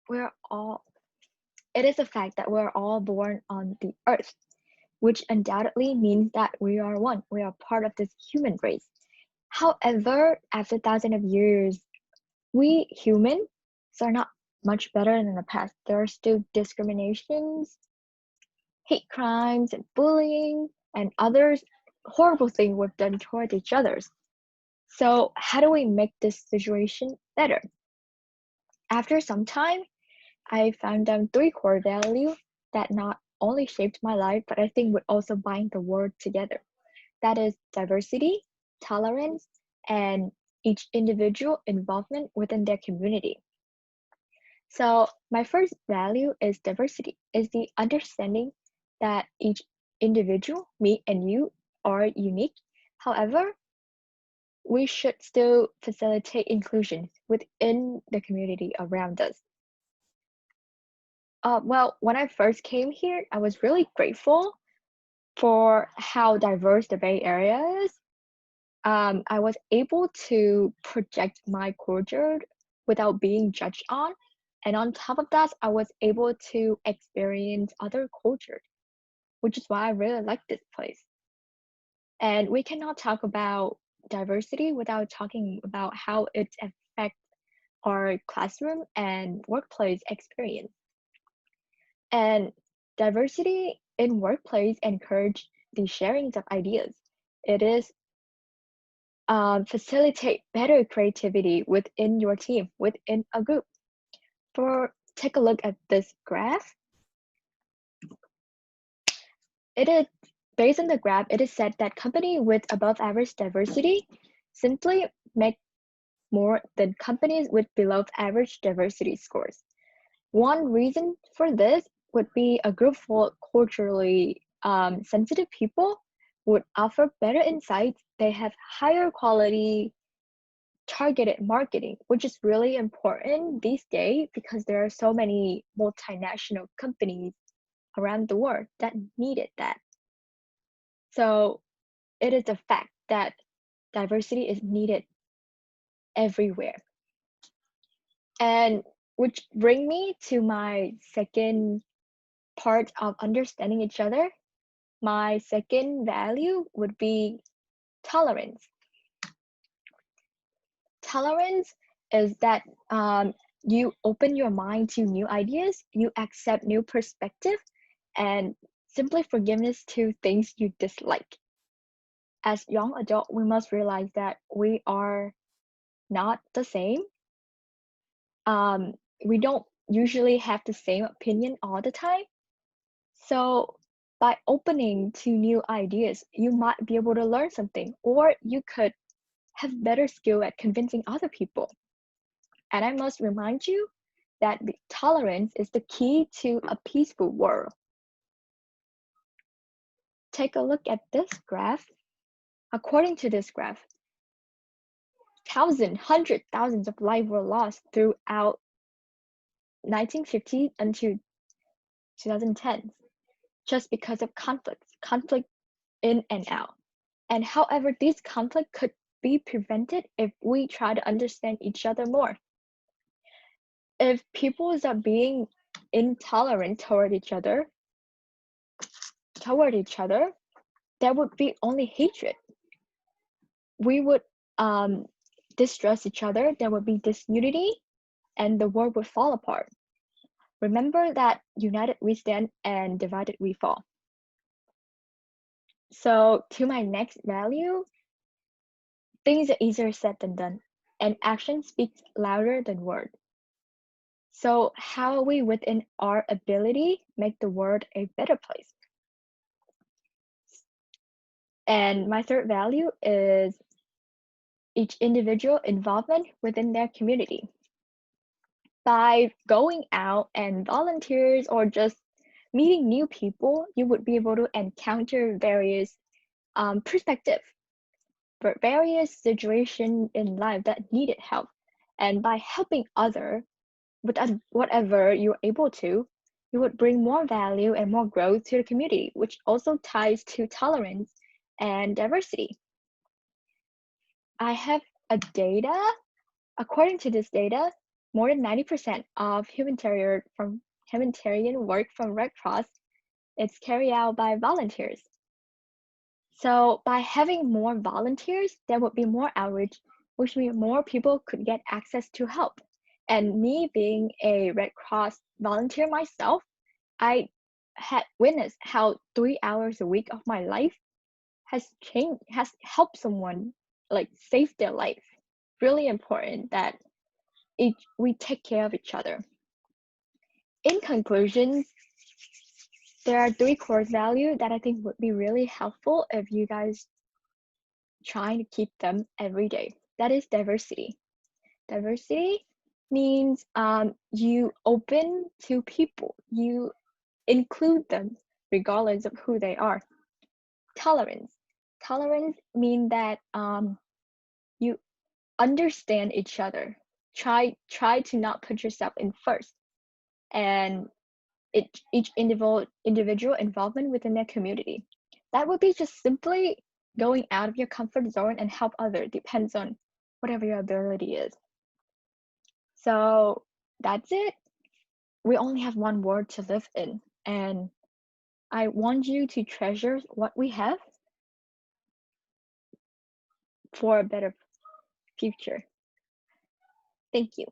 we're all, it is a fact that we're all born on the earth, which undoubtedly means that we are one. We are part of this human race. However, after thousands of years, we humans are not much better than the past. There are still discriminations, hate crimes, and bullying, and others horrible things we've done toward each others. So, how do we make this situation better? After some time, I found them three core values that not only shaped my life, but I think would also bind the world together. That is diversity, tolerance, and each individual involvement within their community. So my first value is diversity, is the understanding that each individual, me and you, are unique. However, we should still facilitate inclusion within the community around us. Well, when I first came here, I was really grateful for how diverse the Bay Area is. I was able to project my culture without being judged on. And on top of that, I was able to experience other cultures, which is why I really like this place. And we cannot talk about diversity without talking about how it affects our classroom and workplace experience. And diversity in workplace encourage the sharing of ideas. It is facilitate better creativity within your team, within a group. For take a look at this graph. It is based on the graph. It is said that company with above average diversity simply make more than companies with below average diversity scores. One reason for this would be a group full culturally sensitive people would offer better insights. They have higher quality targeted marketing, which is really important these days because there are so many multinational companies around the world that needed that. So it is a fact that diversity is needed everywhere. And which bring me to my second part of understanding each other. My second value would be tolerance. Tolerance is that you open your mind to new ideas, you accept new perspective, and simply forgiveness to things you dislike. As young adult, we must realize that we are not the same. Um, we don't usually have the same opinion all the time. So by opening to new ideas, you might be able to learn something, or you could have better skill at convincing other people. And I must remind you that the tolerance is the key to a peaceful world. Take a look at this graph. According to this graph, hundred thousands of lives were lost throughout 1950 until 2010 just because of conflict in and out. And however, this conflict could be prevented if we try to understand each other more. If people are being intolerant toward each other, there would be only hatred. We would um, distrust each other, there would be disunity, and the world would fall apart. Remember that united we stand and divided we fall. So, to my next value, things are easier said than done, and action speaks louder than words. So, how we, within our ability, make the world a better place? And my third value is each individual involvement within their community. By going out and volunteers or just meeting new people, you would be able to encounter various perspectives, but various situations in life that needed help. And by helping other with whatever you're able to, you would bring more value and more growth to the community, which also ties to tolerance and diversity. I have a data. According to this data, more than 90% of humanitarian work from Red Cross is carried out by volunteers. So by having more volunteers, there would be more outreach, which means more people could get access to help. And me being a Red Cross volunteer myself, I had witnessed how 3 hours a week of my life has helped someone like save their life. Really important that we take care of each other. In conclusion, there are 3 core values that I think would be really helpful if you guys trying to keep them every day. That is diversity. Diversity means you open to people, you include them regardless of who they are. Tolerance. Tolerance means that you understand each other. Try to not put yourself in first, and each individual involvement within their community. That would be just simply going out of your comfort zone and help others. Depends on whatever your ability is. So that's it. We only have one world to live in, and I want you to treasure what we have for a better future. Thank you.